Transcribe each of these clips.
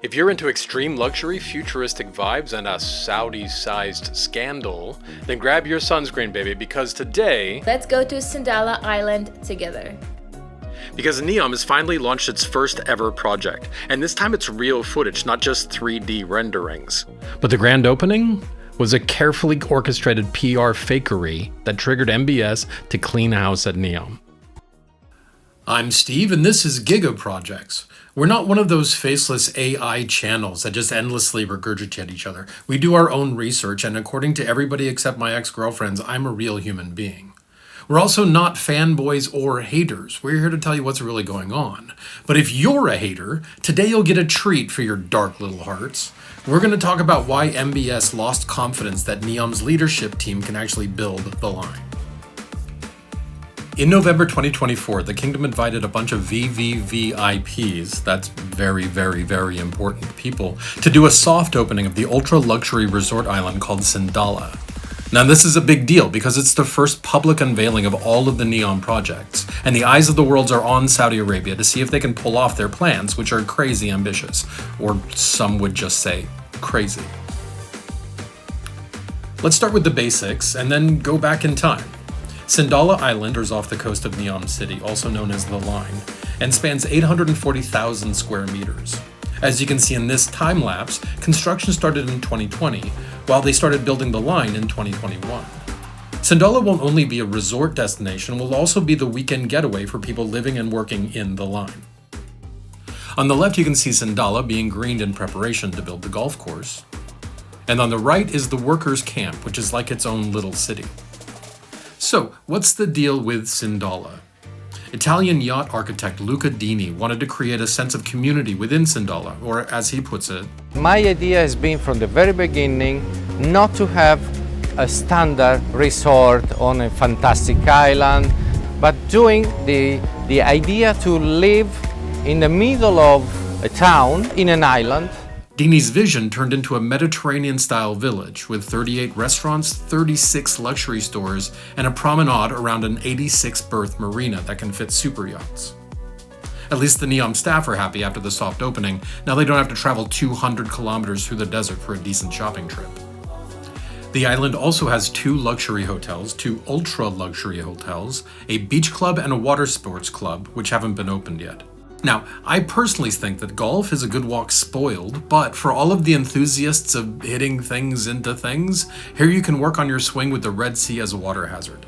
If you're into extreme luxury, futuristic vibes, and a Saudi-sized scandal, then grab your sunscreen, baby, because today... let's go to Sindalah Island together. Because NEOM has finally launched its first ever project, and this time it's real footage, not just 3D renderings. But the grand opening was a carefully orchestrated PR fakery that triggered MBS to clean house at NEOM. I'm Steve, and this is Gigaprojects. We're not one of those faceless AI channels that just endlessly regurgitate each other. We do our own research, and according to everybody except my ex-girlfriends, I'm a real human being. We're also not fanboys or haters. We're here to tell you what's really going on. But if you're a hater, today you'll get a treat for your dark little hearts. We're going to talk about why MBS lost confidence that NEOM's leadership team can actually build the line. In November 2024, the Kingdom invited a bunch of VVVIPs, that's very, very, very important people, to do a soft opening of the ultra-luxury resort island called Sindalah. Now this is a big deal because it's the first public unveiling of all of the NEOM projects, and the eyes of the world are on Saudi Arabia to see if they can pull off their plans, which are crazy ambitious, or some would just say crazy. Let's start with the basics and then go back in time. Sindalah Island is off the coast of NEOM City, also known as The Line, and spans 840,000 square meters. As you can see in this time-lapse, construction started in 2020, while they started building the line in 2021. Sindalah won't only be a resort destination, it will also be the weekend getaway for people living and working in the line. On the left you can see Sindalah being greened in preparation to build the golf course. And on the right is the workers' camp, which is like its own little city. So, what's the deal with Sindalah? Italian yacht architect Luca Dini wanted to create a sense of community within Sindalah, or as he puts it, my idea has been from the very beginning not to have a standard resort on a fantastic island, but doing the idea to live in the middle of a town in an island. Dini's vision turned into a Mediterranean-style village with 38 restaurants, 36 luxury stores, and a promenade around an 86-berth marina that can fit super yachts. At least the NEOM staff are happy after the soft opening. Now they don't have to travel 200 kilometers through the desert for a decent shopping trip. The island also has 2 luxury hotels, 2 ultra-luxury hotels, a beach club, and a water sports club, which haven't been opened yet. Now, I personally think that golf is a good walk spoiled, but for all of the enthusiasts of hitting things into things, here you can work on your swing with the Red Sea as a water hazard.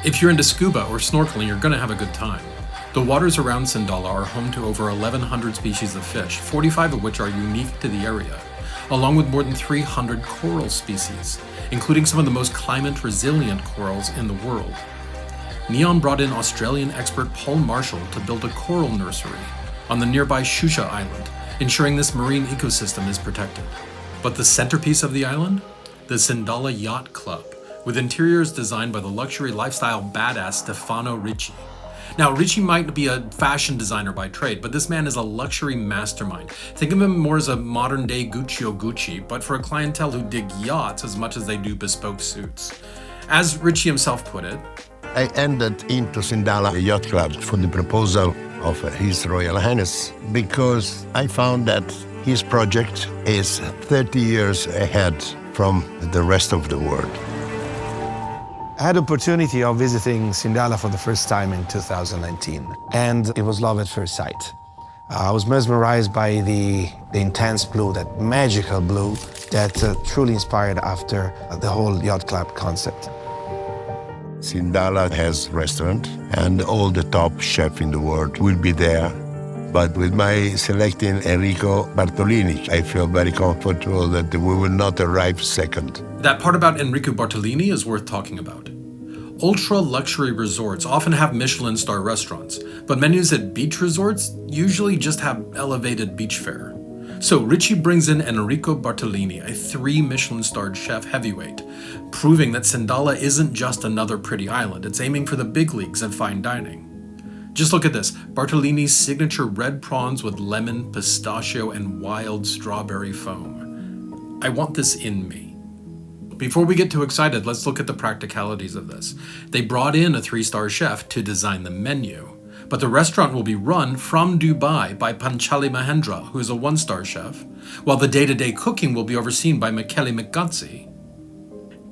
If you're into scuba or snorkeling, you're going to have a good time. The waters around Sindalah are home to over 1,100 species of fish, 45 of which are unique to the area, along with more than 300 coral species, including some of the most climate-resilient corals in the world. NEOM brought in Australian expert Paul Marshall to build a coral nursery on the nearby Shusha Island, ensuring this marine ecosystem is protected. But the centerpiece of the island? The Sindalah Yacht Club, with interiors designed by the luxury lifestyle badass Stefano Ricci. Now, Ricci might be a fashion designer by trade, but this man is a luxury mastermind. Think of him more as a modern-day Gucci, but for a clientele who dig yachts as much as they do bespoke suits. As Ricci himself put it, I entered into Sindalah Yacht Club for the proposal of His Royal Highness because I found that his project is 30 years ahead from the rest of the world. I had the opportunity of visiting Sindalah for the first time in 2019, and it was love at first sight. I was mesmerized by the intense blue, that magical blue that truly inspired after the whole yacht club concept. Sindalah has restaurant and all the top chefs in the world will be there. But with my selecting Enrico Bartolini, I feel very comfortable that we will not arrive second. That part about Enrico Bartolini is worth talking about. Ultra-luxury resorts often have Michelin star restaurants, but menus at beach resorts usually just have elevated beach fare. So Ricci brings in Enrico Bartolini, a 3 Michelin-starred chef heavyweight, proving that Sindalah isn't just another pretty island, it's aiming for the big leagues in fine dining. Just look at this, Bartolini's signature red prawns with lemon, pistachio, and wild strawberry foam. I want this in me. Before we get too excited, let's look at the practicalities of this. They brought in a 3-star chef to design the menu, but the restaurant will be run from Dubai by Panchali Mahendra, who is a one-star chef, while the day-to-day cooking will be overseen by Michele McGuzzi.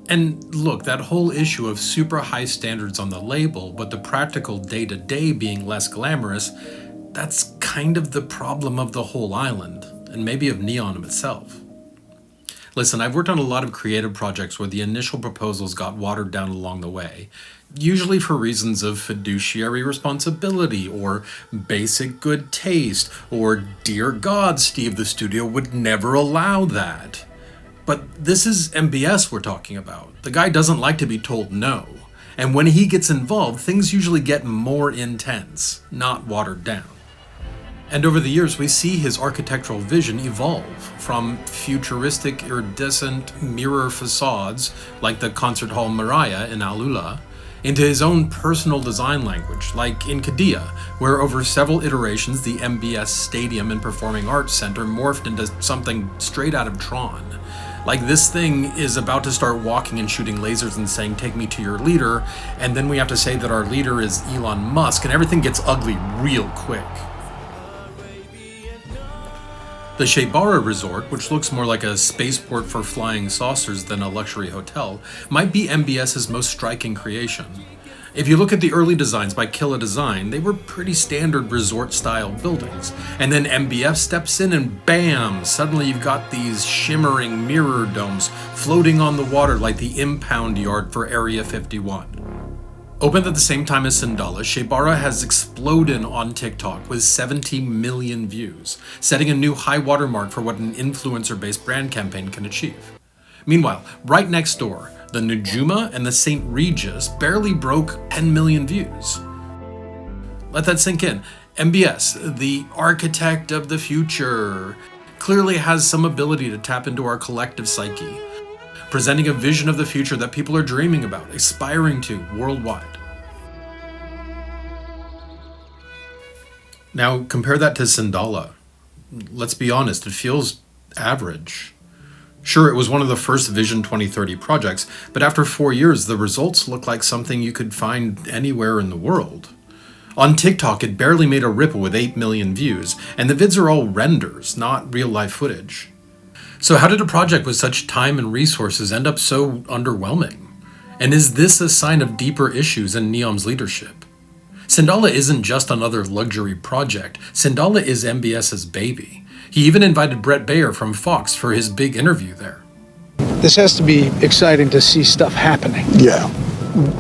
And look, that whole issue of super high standards on the label, but the practical day-to-day being less glamorous, that's kind of the problem of the whole island, and maybe of NEOM itself. Listen, I've worked on a lot of creative projects where the initial proposals got watered down along the way, usually for reasons of fiduciary responsibility, or basic good taste, or dear God, Steve, the studio would never allow that. But this is MBS we're talking about. The guy doesn't like to be told no. And when he gets involved, things usually get more intense, not watered down. And over the years, we see his architectural vision evolve from futuristic, iridescent mirror facades like the concert hall Mariah in Al-Ula, into his own personal design language, like in Qiddiya, where over several iterations the MBS Stadium and Performing Arts Center morphed into something straight out of Tron. Like, this thing is about to start walking and shooting lasers and saying, "Take me to your leader," and then we have to say that our leader is Elon Musk, and everything gets ugly real quick. The Sheybarah resort, which looks more like a spaceport for flying saucers than a luxury hotel, might be MBS's most striking creation. If you look at the early designs by Killa Design, they were pretty standard resort-style buildings. And then MBF steps in and bam! Suddenly you've got these shimmering mirror domes floating on the water like the impound yard for Area 51. Opened at the same time as Sindalah, Sheybarah has exploded on TikTok with 70 million views, setting a new high watermark for what an influencer-based brand campaign can achieve. Meanwhile, right next door, the Nujuma and the St. Regis barely broke 10 million views. Let that sink in. MBS, the architect of the future, clearly has some ability to tap into our collective psyche, presenting a vision of the future that people are dreaming about, aspiring to worldwide. Now, compare that to Sindalah. Let's be honest, it feels average. Sure, it was one of the first Vision 2030 projects, but after 4 years, the results look like something you could find anywhere in the world. On TikTok, it barely made a ripple with 8 million views, and the vids are all renders, not real-life footage. So how did a project with such time and resources end up so underwhelming? And is this a sign of deeper issues in NEOM's leadership? Sindalah isn't just another luxury project. Sindalah is MBS's baby. He even invited Brett Baer from Fox for his big interview there. This has to be exciting to see stuff happening. Yeah.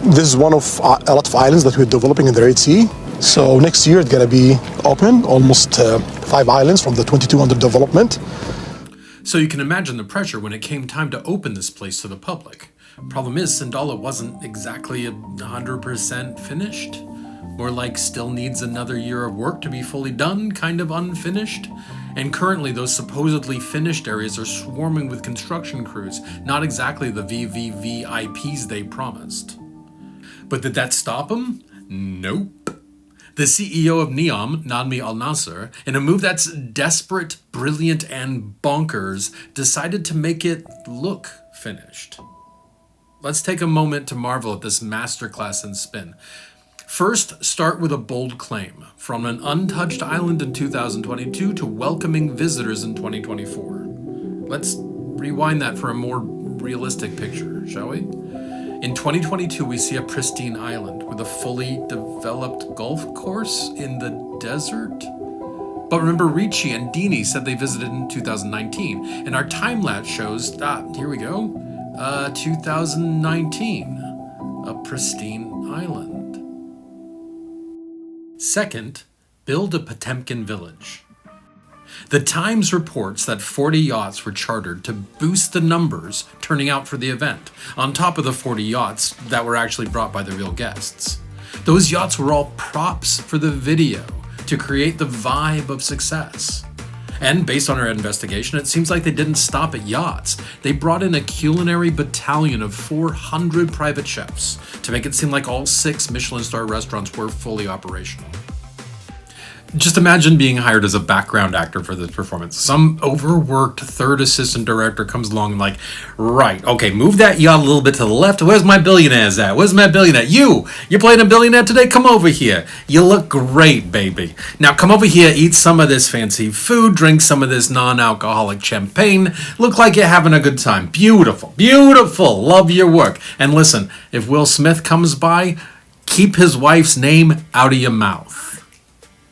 This is one of a lot of islands that we're developing in the Red Sea. So next year it's going to be open, almost 5 islands from the 22 under development. So you can imagine the pressure when it came time to open this place to the public. Problem is, Sindalah wasn't exactly 100% finished. More like still needs another year of work to be fully done, kind of unfinished. And currently those supposedly finished areas are swarming with construction crews, not exactly the VVVIPs they promised. But did that stop them? Nope. The CEO of NEOM, Nadmi Al-Nasr, in a move that's desperate, brilliant, and bonkers, decided to make it look finished. Let's take a moment to marvel at this masterclass in spin. First, start with a bold claim, from an untouched island in 2022 to welcoming visitors in 2024. Let's rewind that for a more realistic picture, shall we? In 2022, we see a pristine island with a fully developed golf course in the desert. But remember, Ricci and Dini said they visited in 2019, and our time-lapse shows, here we go, 2019, a pristine island. Second, build a Potemkin village. The Times reports that 40 yachts were chartered to boost the numbers turning out for the event, on top of the 40 yachts that were actually brought by the real guests. Those yachts were all props for the video to create the vibe of success. And based on our investigation, it seems like they didn't stop at yachts. They brought in a culinary battalion of 400 private chefs to make it seem like all 6 Michelin star restaurants were fully operational. Just imagine being hired as a background actor for this performance. Some overworked third assistant director comes along and like, right, okay, move that yacht a little bit to the left. Where's my billionaires at? Where's my billionaire? You're playing a billionaire today? Come over here. You look great, baby. Now come over here, eat some of this fancy food, drink some of this non-alcoholic champagne. Look like you're having a good time. Beautiful, beautiful. Love your work. And listen, if Will Smith comes by, keep his wife's name out of your mouth.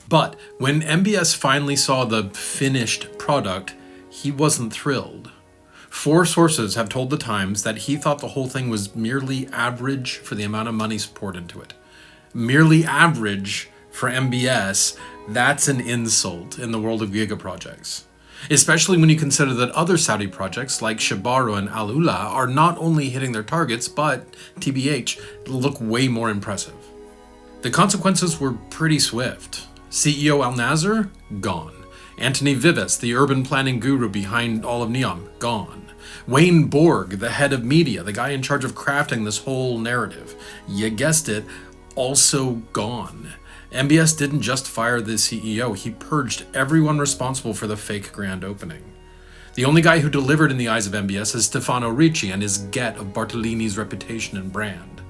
But when MBS finally saw the finished product, he wasn't thrilled. 4 sources have told the Times that he thought the whole thing was merely average for the amount of money poured into it. Merely average for MBS, that's an insult in the world of gigaprojects. Especially when you consider that other Saudi projects like Sheybarah and Al-Ula are not only hitting their targets, but, TBH, look way more impressive. The consequences were pretty swift. CEO Al-Nasr, gone. Anthony Vives, the urban planning guru behind all of NEOM, gone. Wayne Borg, the head of media, the guy in charge of crafting this whole narrative, you guessed it, also gone. MBS didn't just fire the CEO, he purged everyone responsible for the fake grand opening. The only guy who delivered in the eyes of MBS is Stefano Ricci and his get of Bartolini's reputation and brand.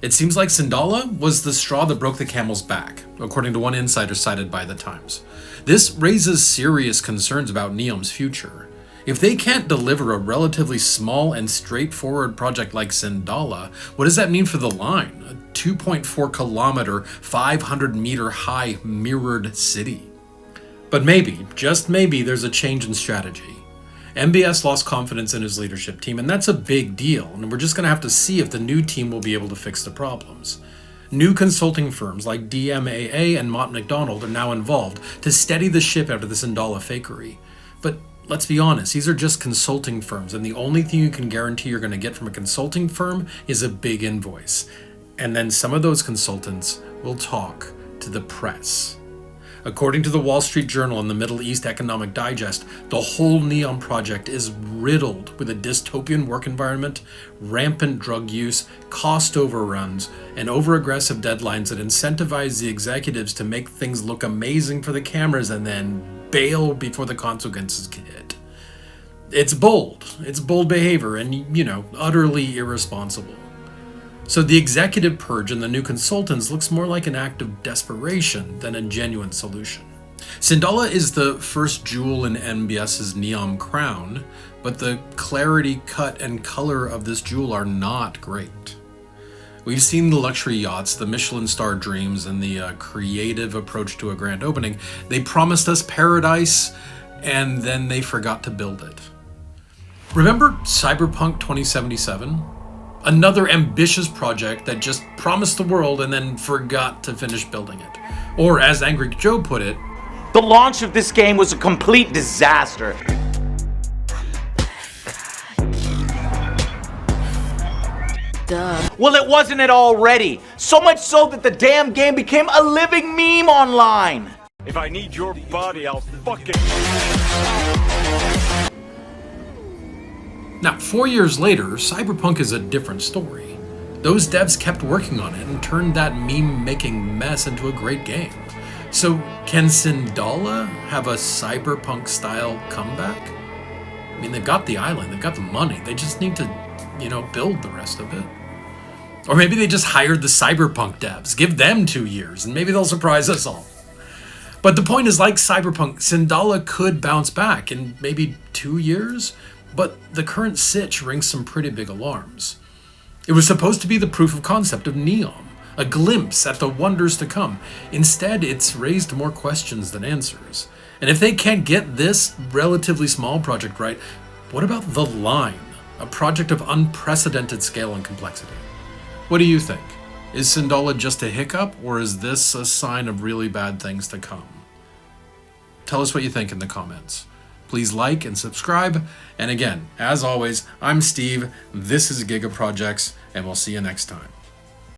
It seems like Sindalah was the straw that broke the camel's back, according to one insider cited by the Times. This raises serious concerns about NEOM's future. If they can't deliver a relatively small and straightforward project like Sindalah, what does that mean for the line? A 2.4 kilometer, 500 meter high mirrored city. But maybe, just maybe, there's a change in strategy. MBS lost confidence in his leadership team, and that's a big deal, and we're just going to have to see if the new team will be able to fix the problems. New consulting firms like DMAA and Mott MacDonald are now involved to steady the ship out of the Sindalah Fakery. But let's be honest, these are just consulting firms, and the only thing you can guarantee you're going to get from a consulting firm is a big invoice. And then some of those consultants will talk to the press. According to the Wall Street Journal and the Middle East Economic Digest, the whole NEOM project is riddled with a dystopian work environment, rampant drug use, cost overruns, and over-aggressive deadlines that incentivize the executives to make things look amazing for the cameras and then bail before the consequences hit. It's bold behavior and, utterly irresponsible. So the executive purge and the new consultants looks more like an act of desperation than a genuine solution. Sindalah is the first jewel in MBS's NEOM crown, but the clarity, cut, and color of this jewel are not great. We've seen the luxury yachts, the Michelin star dreams, and the creative approach to a grand opening. They promised us paradise, and then they forgot to build it. Remember Cyberpunk 2077? Another ambitious project that just promised the world and then forgot to finish building it. Or as Angry Joe put it, the launch of this game was a complete disaster. Duh. Well, it wasn't it already. So much so that the damn game became a living meme online. If I need your body, I'll fucking... Now, 4 years later, Cyberpunk is a different story. Those devs kept working on it and turned that meme-making mess into a great game. So, can Sindalah have a Cyberpunk-style comeback? I mean, they've got the island, they've got the money, they just need to, build the rest of it. Or maybe they just hired the Cyberpunk devs, give them 2 years, and maybe they'll surprise us all. But the point is, like Cyberpunk, Sindalah could bounce back in maybe 2 years, but the current sitch rings some pretty big alarms. It was supposed to be the proof of concept of NEOM, a glimpse at the wonders to come. Instead, it's raised more questions than answers. And if they can't get this relatively small project right, what about The Line, a project of unprecedented scale and complexity? What do you think? Is Sindalah just a hiccup, or is this a sign of really bad things to come? Tell us what you think in the comments. Please like and subscribe. And again, as always, I'm Steve, this is Gigaprojects, and we'll see you next time.